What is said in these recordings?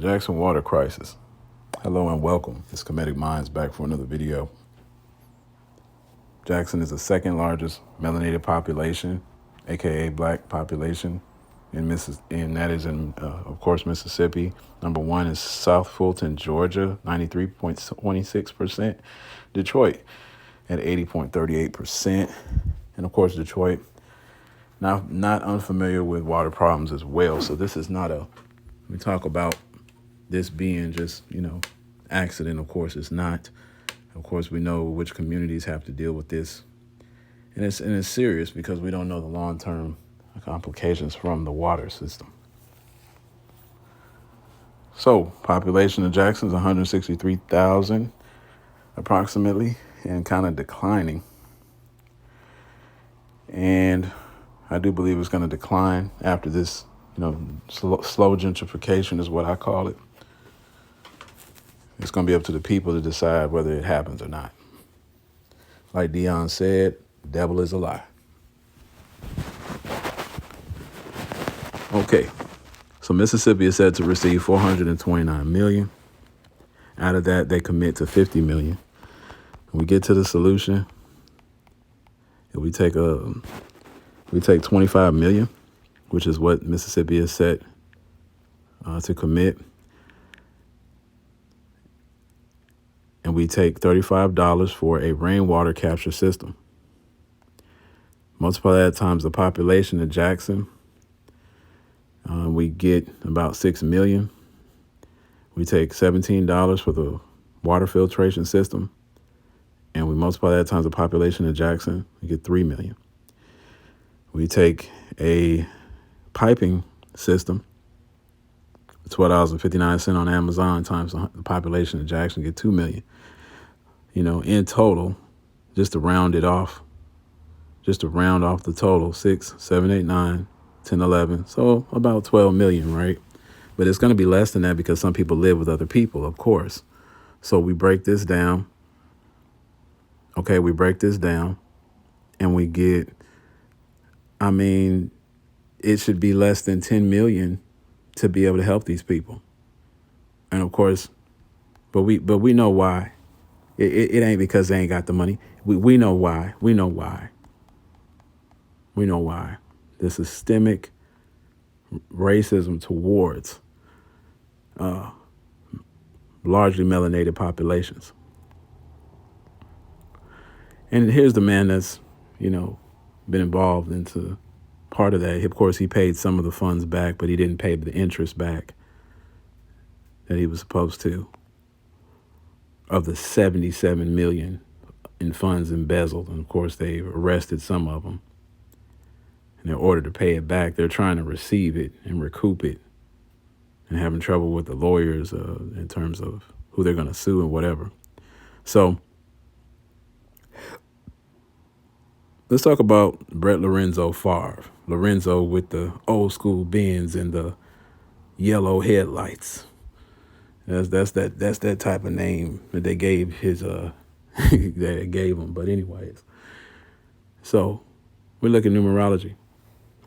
Jackson water crisis. Hello and welcome. It's Comedic Minds back for another video. Jackson is the second largest melanated population, aka black population, and that is in, of course, Mississippi. Number one is South Fulton, Georgia, 93.26%. Detroit at 80.38%. And of course, Detroit, not unfamiliar with water problems as well. So this is not we talk about this being just, accident. Of course, it's not. Of course, we know which communities have to deal with this. And it's serious because we don't know the long-term complications from the water system. So, population of Jackson is 163,000 approximately, and kind of declining. And I do believe it's going to decline after this, slow gentrification is what I call it. It's going to be up to the people to decide whether it happens or not. Like Dion said, the devil is a lie. Okay, so Mississippi is said to receive $429 million. Out of that, they commit to $50 million. When we get to the solution, if we take $25 million, which is what Mississippi is set to commit, and we take $35 for a rainwater capture system. Multiply that times the population of Jackson, we get about $6 million. We take $17 for the water filtration system, and we multiply that times the population of Jackson, we get $3 million. We take a piping system, $12.59 on Amazon times the population of Jackson, get $2 million. In total, just to round off the total, 6, 7, 8, 9, 10, 11. So about 12 million, right? But it's going to be less than that because some people live with other people, of course. So we break this down. Okay, we break this down and we get, it should be less than 10 million to be able to help these people. And of course, but we know why. It ain't because they ain't got the money. We know why. We know why. The systemic racism towards largely melanated populations. And here's the man that's, been involved into part of that. Of course, he paid some of the funds back, but he didn't pay the interest back that he was supposed to, of the 77 million in funds embezzled. And of course, they've arrested some of them. And in order to pay it back, they're trying to receive it and recoup it, and having trouble with the lawyers in terms of who they're going to sue and whatever. So let's talk about Brett Lorenzo Farve. Lorenzo with the old school Benz and the yellow headlights. That's that type of name that they gave his that they gave him. But anyways, so we look at numerology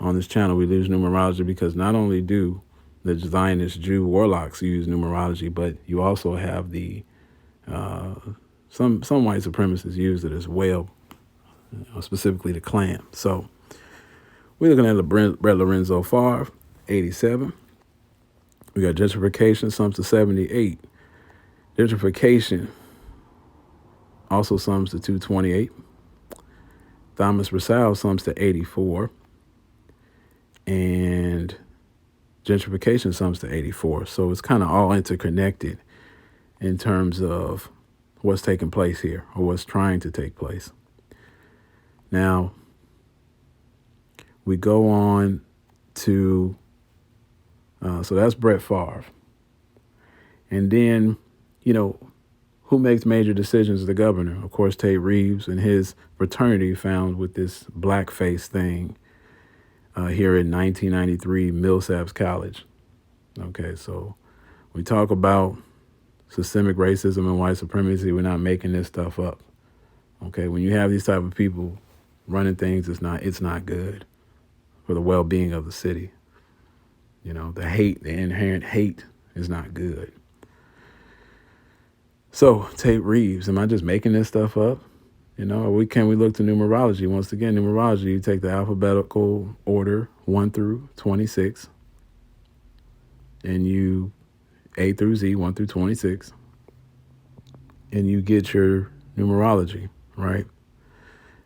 on this channel. We use numerology because not only do the Zionist Jew warlocks use numerology, but you also have the some white supremacists use it as well, specifically the Klan. So we're looking at Brett Lorenzo Farve, 87. We got gentrification sums to 78. Gentrification also sums to 228. Thomas Rousseau sums to 84. And gentrification sums to 84. So it's kind of all interconnected in terms of what's taking place here, or what's trying to take place. Now, we go on to, so that's Brett Favre. And then, who makes major decisions? The governor. Of course, Tate Reeves and his fraternity found with this blackface thing here in 1993, Millsaps College. Okay, so we talk about systemic racism and white supremacy. We're not making this stuff up. Okay, when you have these type of people running things, it's not good for the well-being of the city. The inherent hate is not good. So Tate Reeves, am I just making this stuff up? You know, or can we look to numerology? Once again, numerology, you take the alphabetical order 1 through 26, and you A through Z, 1 through 26, and you get your numerology, right?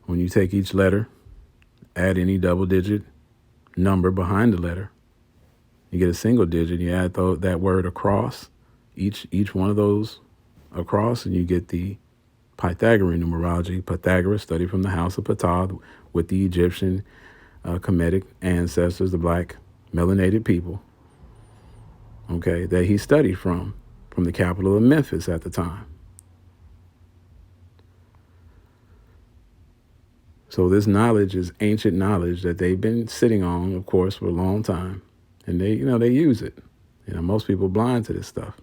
When you take each letter, add any double digit number behind the letter, you get a single digit, you add that word across each one of those across, and you get the Pythagorean numerology. Pythagoras studied from the house of Ptah with the Egyptian Kemetic ancestors, the black melanated people, okay, that he studied from the capital of Memphis at the time. So this knowledge is ancient knowledge that they've been sitting on, of course, for a long time, and they use it. Most people blind to this stuff.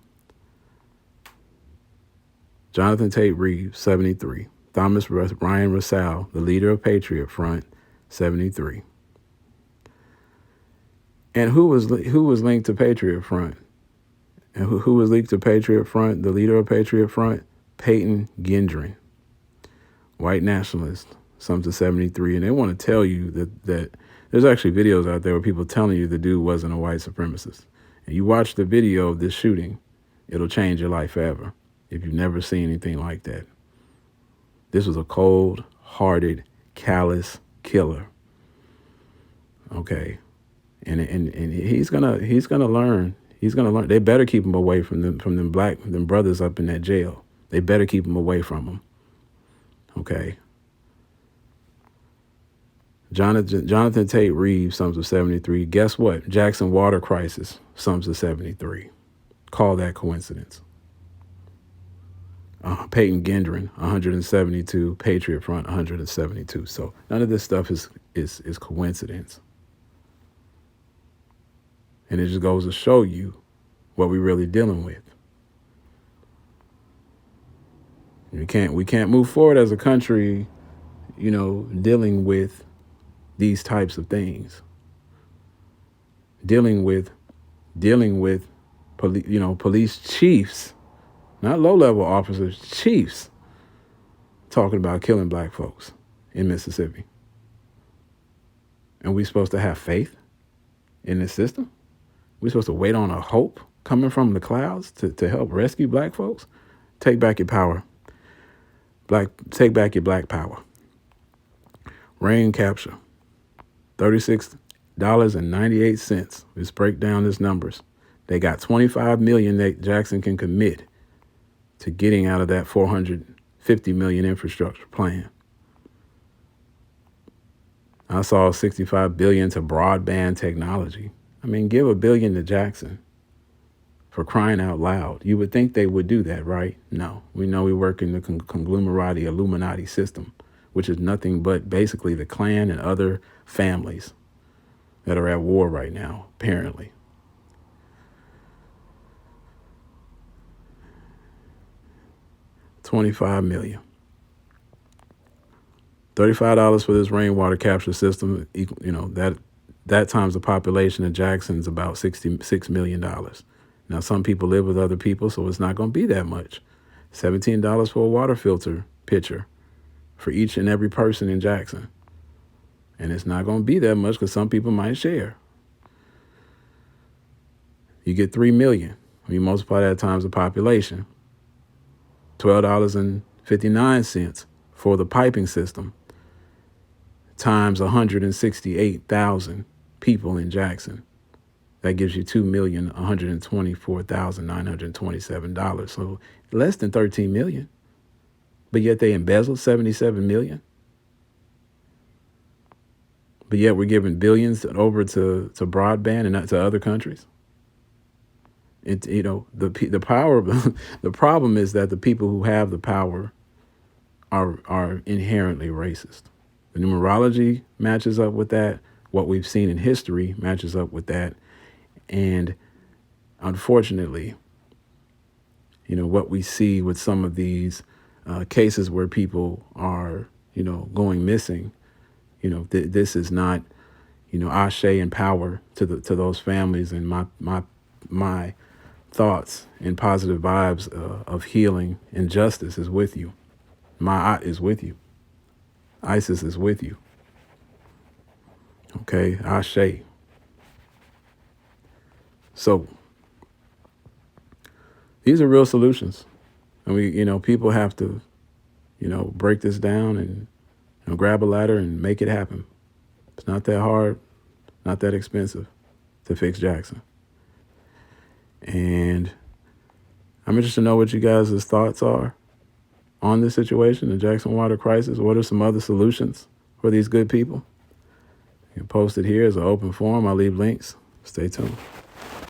Jonathan Tate Reeves, 73. Thomas Ryan Russell, the leader of Patriot Front, 73. And who was linked to Patriot Front? And who was linked to Patriot Front? The leader of Patriot Front, Peyton Gendron, white nationalist, some to 73. And they want to tell you that there's actually videos out there where people telling you the dude wasn't a white supremacist. And you watch the video of this shooting, it'll change your life forever if you've never seen anything like that. This was a cold-hearted, callous killer. Okay, and he's gonna learn. He's gonna learn. They better keep him away from them brothers up in that jail. They better keep him away from him. Okay. Jonathan Tate Reeves, sums of 73. Guess what? Jackson water crisis, sums of 73. Call that coincidence. Peyton Gendron, 172. Patriot Front, 172. So none of this stuff is coincidence. And it just goes to show you what we're really dealing with. We can't move forward as a country, dealing with these types of things. Dealing with police chiefs, not low-level officers, chiefs, talking about killing black folks in Mississippi. And we supposed to have faith in this system? We're supposed to wait on a hope coming from the clouds to help rescue black folks? Take back your power. Take back your black power. Rain Capture, $36.98. Let's break down these numbers. They got $25 million that Jackson can commit to getting out of that $450 million infrastructure plan. I saw $65 billion to broadband technology. I mean, give $1 billion to Jackson, for crying out loud. You would think they would do that, right? No. We know we work in the conglomerati Illuminati system, which is nothing but basically the Klan and other families that are at war right now, apparently. $25 million. $35 for this rainwater capture system. That times the population of Jackson is about $66 million. Now, some people live with other people, so it's not going to be that much. $17 for a water filter pitcher for each and every person in Jackson. And it's not going to be that much because some people might share. You get $3 million. When you multiply that times the population, $12.59 for the piping system times 168,000 people in Jackson. That gives you $2,124,927. So less than $13 million. But yet they embezzled $77 million. But yet we're giving billions over to broadband and not to other countries. The power. The problem is that the people who have the power are inherently racist. The numerology matches up with that. What we've seen in history matches up with that. And unfortunately, what we see with some of these cases where people are, going missing, this is not, ashe and power to those families. And my thoughts and positive vibes of healing and justice is with you. Ma'at is with you. Isis is with you. Okay, Ashe. So these are real solutions. And people have to, break this down and grab a ladder and make it happen. It's not that hard, not that expensive to fix Jackson. And I'm interested to know what you guys' thoughts are on this situation, the Jackson water crisis. What are some other solutions for these good people? You can post it here as an open forum. I'll leave links. Stay tuned.